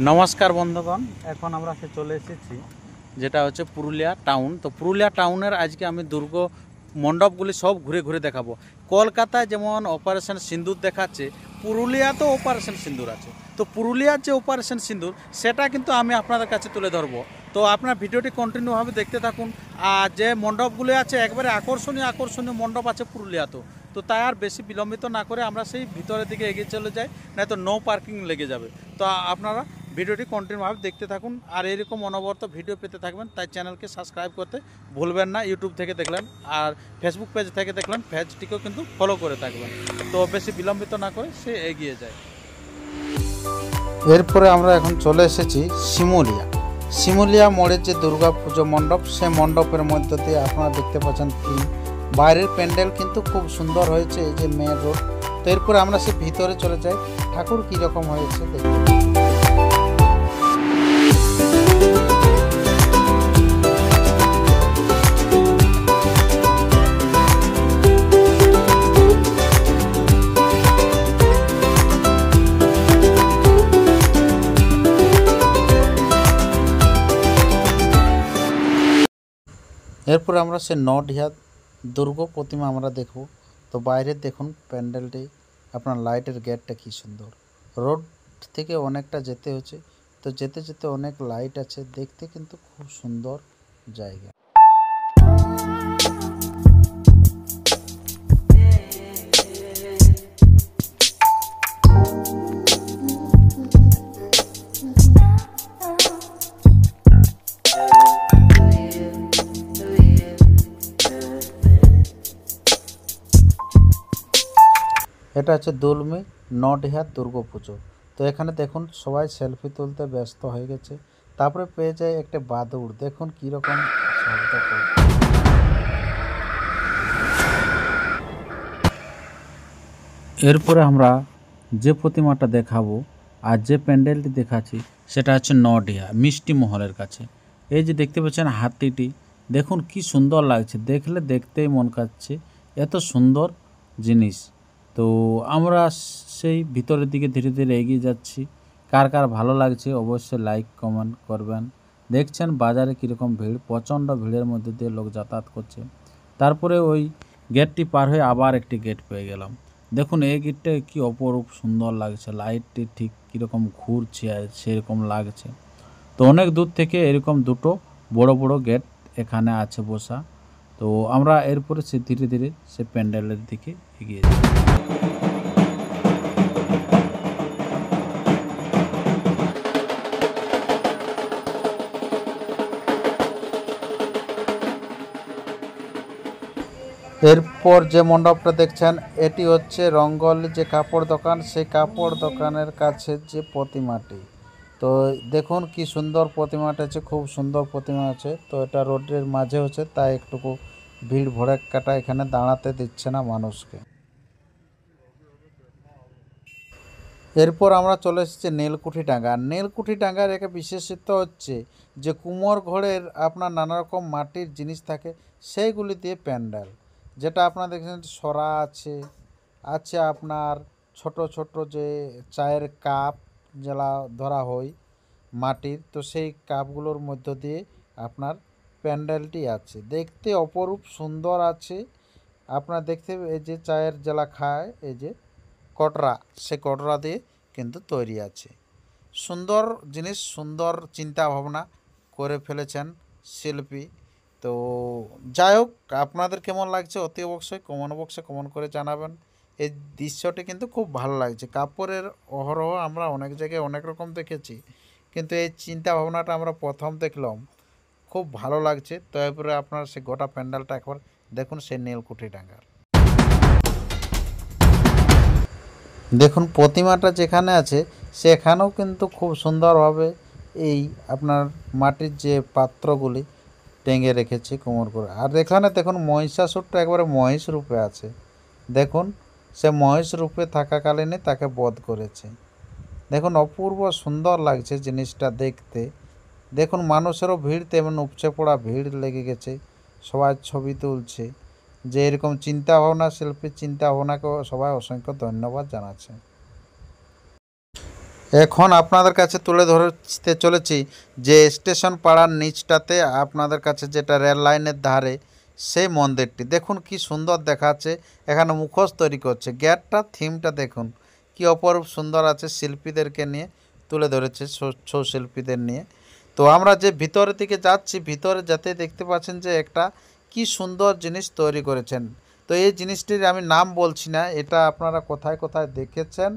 নমস্কার বন্ধুগণ, এখন আমরা চলে এসেছি যেটা হচ্ছে পুরুলিয়া টাউন। তো পুরুলিয়া টাউনের আজকে আমি দুর্গ মণ্ডপগুলি সব ঘুরে ঘুরে দেখাবো। কলকাতায় যেমন অপারেশন সিন্দুর দেখাচ্ছে, পুরুলিয়াতেও অপারেশন সিন্দুর আছে। তো পুরুলিয়ার যে অপারেশন সিন্দুর সেটা কিন্তু আমি আপনাদের কাছে তুলে ধরবো। তো আপনার ভিডিওটি কন্টিনিউভাবে দেখতে থাকুন। আর যে মণ্ডপগুলি আছে একবারে আকর্ষণীয় আকর্ষণীয় মণ্ডপ আছে পুরুলিয়াতেও। তো তাই আর বেশি বিলম্বিত না করে আমরা সেই ভিতরের দিকে এগিয়ে চলে যাই, নয়তো নো পার্কিং লেগে যাবে। তো আপনারা ভিডিওটি কন্টিনিউভাবে দেখতে থাকুন আর এরকম অনবরত ভিডিও পেতে থাকবেন। তাই চ্যানেলকে সাবস্ক্রাইব করতে ভুলবেন না। ইউটিউব থেকে দেখলেন আর ফেসবুক পেজ থেকে দেখলেন, পেজটিকেও কিন্তু ফলো করে থাকবেন। তো বেশি বিলম্বিত না করে সে এগিয়ে যায়। এরপরে আমরা এখন চলে এসেছি শিমুলিয়া মোড়ের যে দুর্গা পুজো মণ্ডপ, সে মণ্ডপের মধ্য দিয়ে আপনারা দেখতে পাচ্ছেন কি বাইরের প্যান্ডেল কিন্তু খুব সুন্দর হয়েছে। এই যে মেন রোড। তো এরপরে আমরা সে ভিতরে চলে যাই, ঠাকুর কীরকম হয়েছে দেখতে। এরপর আমরা সে নডিহা দুর্গ প্রতিমা আমরা দেখব। তো বাইরে দেখুন প্যান্ডেলটি, আপনার লাইটের গেটটা কি সুন্দর। রোড থেকে অনেকটা যেতে হচ্ছে, তো যেতে যেতে অনেক লাইট আছে, দেখতে কিন্তু খুব সুন্দর জায়গা। এটা হচ্ছে দুলমি নডিহা দুর্গা পুজো। তো এখানে দেখুন সবাই সেলফি তুলতে ব্যস্ত হয়ে গেছে। তারপরে পেয়ে যায় একটা বাদুড়, দেখুন কীরকম শব্দ করে। এরপরে আমরা যে প্রতিমাটা দেখাবো আর যে প্যান্ডেলটি দেখাচ্ছি সেটা হচ্ছে নডিহা মিষ্টি মহলের কাছে। এই যে দেখতে পাচ্ছেন হাতিটি, দেখুন কি সুন্দর লাগছে, দেখলে দেখতেই মন কাচ্ছে, এত সুন্দর জিনিস। তো আমরা সেই ভিতরের দিকে ধীরে ধীরে এগিয়ে যাচ্ছি। কার কার ভালো লাগছে অবশ্যই লাইক কমেন্ট করবেন। দেখছেন বাজারে কীরকম ভিড়, প্রচণ্ড ভিড়ের মধ্যে দিয়ে লোক যাতায়াত করছে। তারপরে ওই গেটটি পার হয়ে আবার একটি গেট পেয়ে গেলাম। দেখুন এই গেটটা কি অপরূপ সুন্দর লাগছে, লাইটটি ঠিক কীরকম ঘুরছে সেরকম লাগছে। তো অনেক দূর থেকে এরকম দুটো বড় বড় গেট এখানে আছে বসা। তো আমরা এরপরে সে ধীরে ধীরে সে প্যান্ডেলের দিকে এগিয়ে যাই। এরপর যে মণ্ডপটা দেখছেন এটি হচ্ছে রঙ্গলি যে কাপড় দোকান, সেই কাপড় দোকানের কাছে যে প্রতিমাটি। তো দেখুন কি সুন্দর প্রতিমাটা আছে, খুব সুন্দর প্রতিমা আছে। তো এটা রোডের মাঝে হচ্ছে, তাই একটুকু ভিড় ভড়াক্কাটা এখানে দাঁড়াতে দিচ্ছে না মানুষকে। এরপর আমরা চলে এসেছি নীলকুঠি ডাঙ্গার একটা বিশেষত্ব হচ্ছে যে কুমোর ঘরের আপনার নানা রকম মাটির জিনিস থাকে, সেইগুলি দিয়ে প্যান্ডেল। যেটা আপনারা দেখছেন সরা আছে, আছে আপনার ছোট ছোট যে চায়ের কাপ যেটা ধরা হয় মাটির, তো সেই কাপগুলোর মধ্য দিয়ে আপনার প্যান্ডেলটি আছে, দেখতে অপরূপ সুন্দর আছে। আপনার দেখতে এই যে চায়ের জ্বালা খায় এই যে কটরা, সে কটরা দিয়ে কিন্তু তৈরি আছে। সুন্দর জিনিস, সুন্দর চিন্তা ভাবনা করে ফেলেছেন শিল্পী। তো যাই হোক, আপনাদের কেমন লাগছে অতি অবশ্যই কমেন্ট বক্সে কমেন্ট করে জানাবেন। এই দৃশ্যটি কিন্তু খুব ভালো লাগছে। কাপড়ের অহরহ আমরা অনেক জায়গায় অনেক রকম দেখেছি, কিন্তু এই চিন্তা ভাবনাটা আমরা প্রথম দেখলাম, খুব ভালো লাগছে। তো এরপরে আপনার সে গোটা প্যান্ডেলটা একবার দেখুন সেই নীলকুঠি ডাঙ্গার। দেখুন প্রতিমাটা যেখানে আছে সেখানেও কিন্তু খুব সুন্দরভাবে এই আপনার মাটির যে পাত্রগুলি টেঙে রেখেছে কোমর করে। আর এখানে দেখুন মহিষাসুরটা একবারে মহিষ রূপে আছে। দেখুন সে মহিষ রূপে থাকাকালীনই তাকে বধ করেছে। দেখুন অপূর্ব সুন্দর লাগছে জিনিসটা দেখতে। দেখুন মানুষেরও ভিড় তেমন উপচে পড়া ভিড় লেগে গেছে, সবাই ছবি তুলছে। যে এরকম চিন্তাভাবনা, শিল্পীর চিন্তাভাবনাকে সবাই অসংখ্য ধন্যবাদ জানাচ্ছে। এখন আপনাদের কাছে তুলে ধরতে চলেছি যে স্টেশন পাড়ার নিচটাতে আপনাদের কাছে যেটা রেল লাইনের ধারে সেই মন্দিরটি দেখুন কি সুন্দর দেখাচ্ছে। এখানে মুখোশ তৈরি করছে, গেটটা থিমটা দেখুন কি অপরূপ সুন্দর আছে, শিল্পীদেরকে নিয়ে তুলে ধরেছে, ছৌ শিল্পীদের নিয়ে। তো আমরা যে ভিতরের দিকে যাচ্ছি, ভিতরে যেতে দেখতে পাচ্ছেন যে একটা কি সুন্দর জিনিস তৈরি করেছেন। তো এই জিনিসটির আমি নাম বলছি না, এটা আপনারা কোথায় কোথায় দেখেছেন,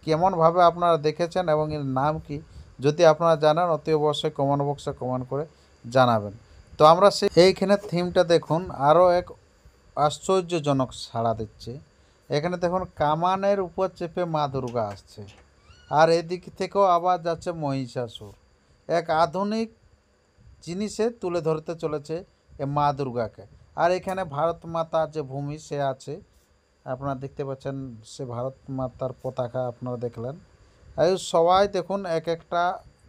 কেমনভাবে আপনারা দেখেছেন এবং এর নাম কি, যদি আপনারা জানেন অতি অবশ্যই কমেন্ট বক্সে কমেন্ট করে জানাবেন। তো আমরা এইখানে থিমটা দেখুন আরও এক আশ্চর্যজনক সাড়া দিচ্ছে। এখানে দেখুন কামানের উপর চেপে মা দুর্গা আসছে, আর এদিক থেকেও আবার যাচ্ছে মহিষাসুর। এক আধুনিক জিনিসে তুলে ধরতে চলেছে এ মা দুর্গাকে। আর এখানে ভারত মাতার যে ভূমি সে আছে, আপনারা দেখতে পাচ্ছেন সে ভারত মাতার পতাকা আপনারা দেখলেন। আর সবাই দেখুন এক একটা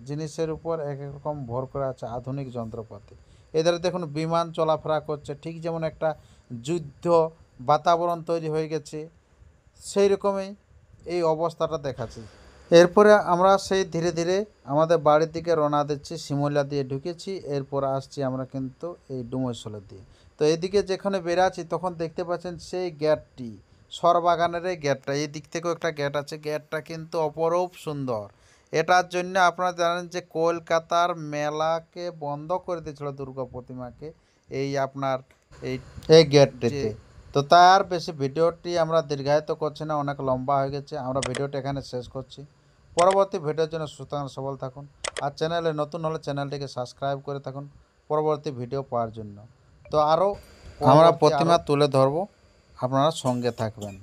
জিনিসের উপর এক এক রকম ভর করে আছে আধুনিক যন্ত্রপাতি। এদের দেখুন বিমান চলাফেরা করছে, ঠিক যেমন একটা যুদ্ধ বাতাবরণ তৈরি হয়ে গেছে সেই রকমই এই অবস্থাটা দেখাচ্ছে। এরপরে আমরা সেই ধীরে ধীরে আমাদের বাড়ির দিকে রওনা দিচ্ছি, শিমলা দিয়ে ঢুকেছি, এরপর আসছি আমরা কিন্তু এই ডুমরশোলা দিয়ে। তো এদিকে যেখানে বেরাচ্ছি তখন দেখতে পাচ্ছেন সেই গেটটি, সরবাগানের এই গেটটা, এই দিক থেকেও একটা গেট আছে, গেটটা কিন্তু অপরূপ সুন্দর। এটার জন্য আপনারা জানেন যে কলকাতার মেলাকে বন্ধ করে দিয়েছিল দুর্গা প্রতিমাকে এই আপনার এই এই গেটটিতে। তো তার বেশি ভিডিওটি আমরা দীর্ঘায়িত করছি না, অনেক লম্বা হয়ে গেছে, আমরা ভিডিওটি এখানে শেষ করছি। পরবর্তী ভিডিওর জন্য সুতরাং সবল থাকুন, আর চ্যানেলে নতুন হলে চ্যানেলটিকে সাবস্ক্রাইব করে থাকুন পরবর্তী ভিডিও পাওয়ার জন্য। তো আরও আমরা প্রতিমা তুলে ধরবো, আপনারা সঙ্গে থাকবেন।